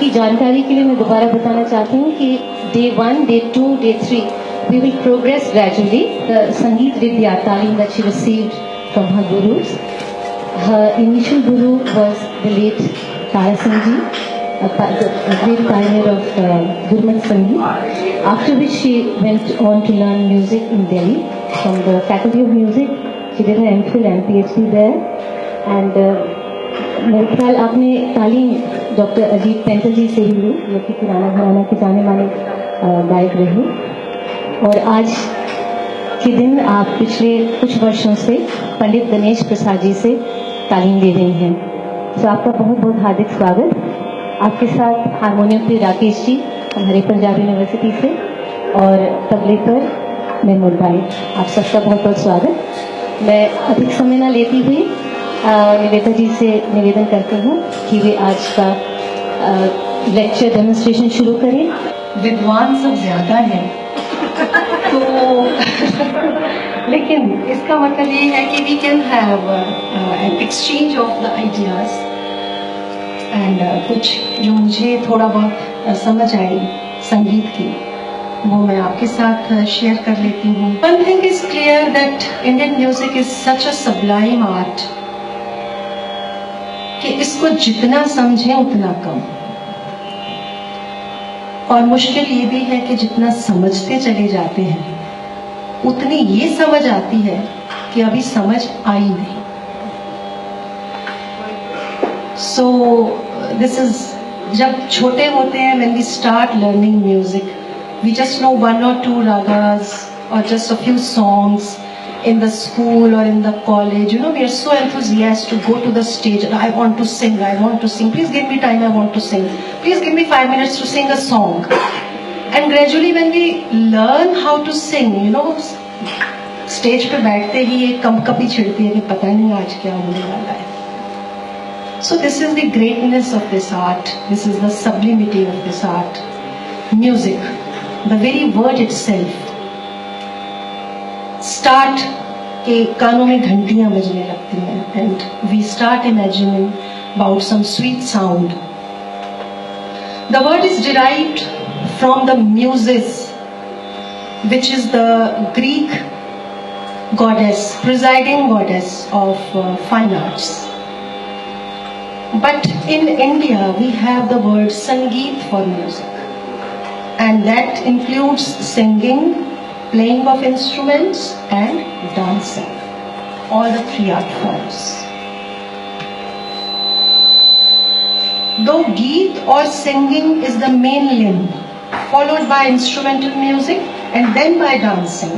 आपकी जानकारी के लिए मैं दोबारा बताना चाहती हूँ कि day 1, day 2, day 3 we will progress gradually. The Sangeet Vidya Talim that she received from her gurus. Her initial guru was the late Tara Singh Ji, a great pioneer of Gurmat Sangeet. After which she went on to learn music in Delhi from the Faculty of Music. She did her MPhil and PhD there. And मेरे ख्याल आपने तालीम doctor Ajit Paintal जी से ही ली, जो कि पुराना घराना के जाने माने गायक रहे। और आज के दिन आप पिछले कुछ वर्षों से पंडित गणेश प्रसाद जी से तालीम ले रही हैं। तो आपका बहुत बहुत हार्दिक स्वागत। आपके साथ हारमोनियम पे राकेश जी हमारे पंजाब यूनिवर्सिटी से और तबले पर महमूद भाई, आप सबका बहुत बहुत स्वागत। मैं अधिक समय न लेती हुई निवेदिता जी से निवेदन करती हूँ कि वे आज का लेक्चर डेमोन्स्ट्रेशन शुरू करें। विद्वान सब ज्यादा हैं तो लेकिन इसका मतलब ये है कि we can have an exchange of the ideas and कुछ जो मुझे थोड़ा बहुत समझ आई संगीत की वो मैं आपके साथ शेयर कर लेती हूँ। One thing is clear that Indian music is such a sublime art कि इसको जितना समझें उतना कम, और मुश्किल ये भी है कि जितना समझते चले जाते हैं उतनी ये समझ आती है कि अभी समझ आई नहीं। सो दिस इज, जब छोटे होते हैं when we start learning music we just know 1 or 2 ragas or just a few songs in the school or in the college. You know, we are so enthusiastic to go to the stage and I want to sing, I want to sing, please give me time, I want to sing, please give me 5 minutes to sing a song. And gradually when we learn how to sing, you know, stage पे बैठते ही एक कंपकपी छिड़ती है कि पता नहीं आज क्या होने वाला है। So this is the greatness of this art, this is the sublimity of this art. Music, the very word itself, start के कानों में घंटियां बजने लगती हैं and we start imagining about some sweet sound. The word is derived from the muses which is the Greek goddess, presiding goddess of fine arts. But in India we have the word sangeet for music and that includes singing, playing of instruments and dancing, all the 3 art forms. Though Geet or singing is the main limb, followed by instrumental music and then by dancing.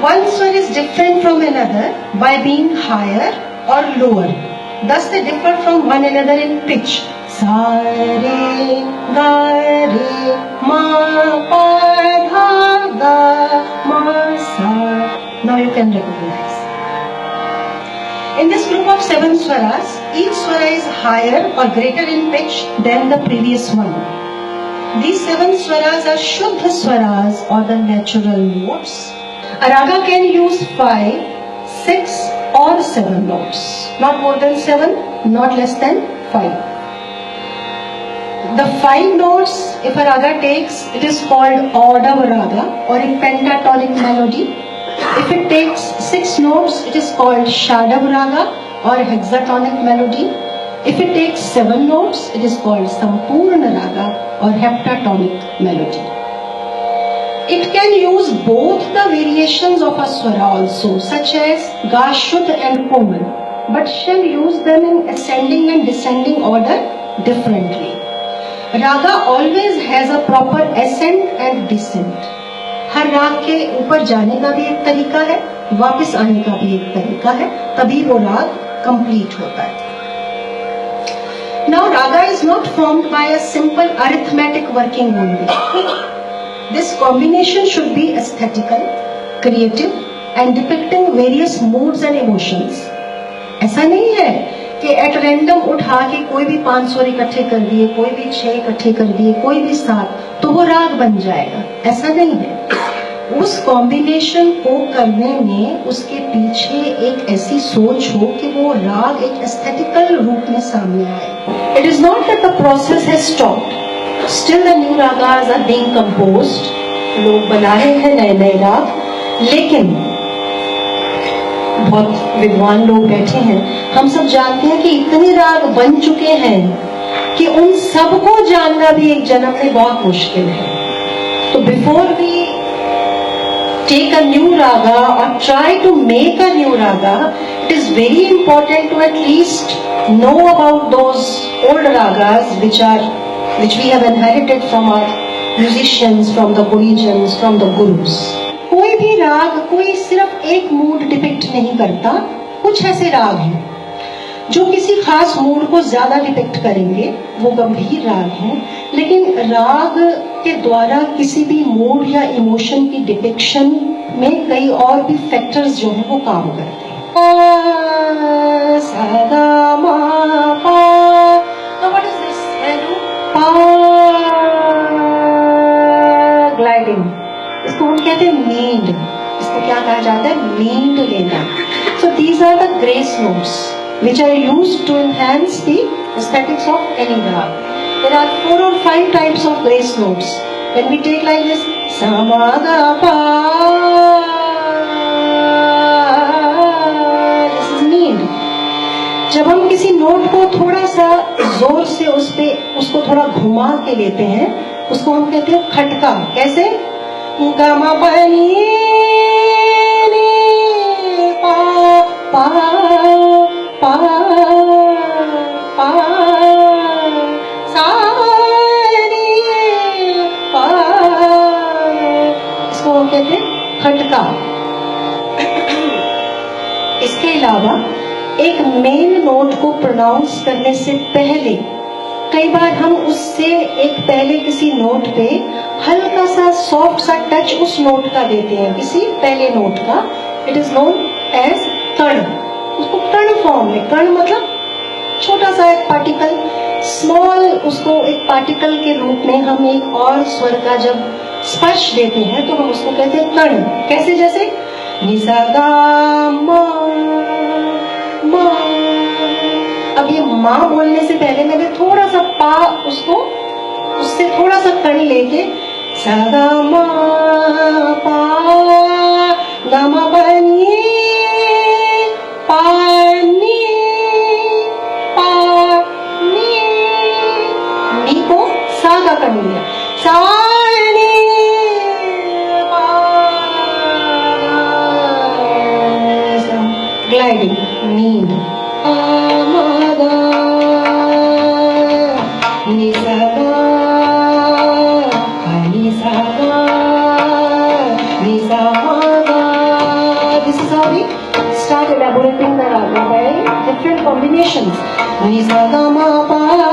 One swar is different from another by being higher or lower. Thus they differ from one another in pitch. Sa re ga re ma pa dha ga ma sa. Now you can recognize. In this group of 7 swaras, each swara is higher or greater in pitch than the previous one. These 7 swaras are Shuddha swaras or the natural notes. A raga can use 5, 6 or 7 notes. Not more than 7, not less than 5. The 5 notes, if a raga takes, it is called Audava raga or a pentatonic melody. If it takes 6 notes, it is called Shadav raga or hexatonic melody. If it takes 7 notes, it is called Sampurna raga or heptatonic melody. It can use both the variations of a swara also, such as Ga, Shuddha and Komal, but shall use them in ascending and descending order differently. Raga always has a proper ascent and descent. हर राग के ऊपर जाने का भी एक तरीका है, वापस आने का भी एक तरीका है, तभी वो राग कंप्लीट होता है. Now raga is not formed by a simple arithmetic working only. This combination should be aesthetical, creative and depicting various moods and emotions. ऐसा नहीं है कि at random उठा के कोई भी 5 स्वर इकट्ठे कर दिए, कोई भी 6 इकट्ठे कर दिए, कोई भी 7, तो वो राग बन जाएगा. ऐसा नहीं है. उस कॉम्बिनेशन को करने में उसके पीछे एक ऐसी सोच हो कि वो राग एक एस्थेटिकल रूप में सामने आए. It is not that the process has stopped. Still the new ragas are being composed. लोग बना रहे हैं नए नए राग, लेकिन बहुत विद्वान लोग बैठे हैं. हम सब जानते हैं कि इतने राग बन चुके हैं कि उन सबको जानना भी एक जन्म में बहुत मुश्किल है. तो before we take a new raga or try to make a new raga, it is very important to at least know about those old ragas which we have inherited from our musicians, from the Gurujians, from the gurus. कोई भी राग कोई सिर्फ एक mood depict नहीं करता. कुछ ऐसे राग हैं जो किसी खास मूड को ज्यादा डिपिक्ट करेंगे, वो गंभीर राग हैं, लेकिन राग के द्वारा किसी भी मूड या इमोशन की डिपिक्शन में कई और भी फैक्टर्स जो हैं वो काम करते हैं. What is this? ग्लाइडिंग. इसको हम कहते हैं मींड. इसको क्या कहा जाता है? मींड लेना. So these are the grace notes which are used to enhance the aesthetics of any rag. There are 4 or 5 types of grace notes. When we take like this, sa ma ga pa, this is mean. जब हम किसी note को थोड़ा सा जोर से उसको थोड़ा घुमा के लेते हैं, उसको हम कहते हैं खटका. कैसे? गा मा pa ni pa pa पा पा सा रे पा. इसको हम कहते हैं खटका. इसके अलावा एक मेन नोट को प्रोनाउंस करने से पहले कई बार हम उससे एक पहले किसी नोट पे हल्का सा सॉफ्ट सा टच उस नोट का देते हैं, किसी पहले नोट का. इट इज नोन एज कण. उसको कण फॉर्म में, कण मतलब छोटा सा एक पार्टिकल, स्मॉल, उसको एक पार्टिकल के रूप में हम एक और स्वर का जब स्पर्श देते हैं तो हम उसको कहते हैं कण. कैसे? जैसे निसा गा मा मा. अब ये माँ बोलने से पहले मैंने थोड़ा सा पा, उससे थोड़ा सा कण लेके सा गा मा पा गा मा बनी पानी पानी. नी को सा का कर लिया. सा नी ग्लाइडिंग. नींद. start elaborating the raga by different combinations. Ni sa ga ma pa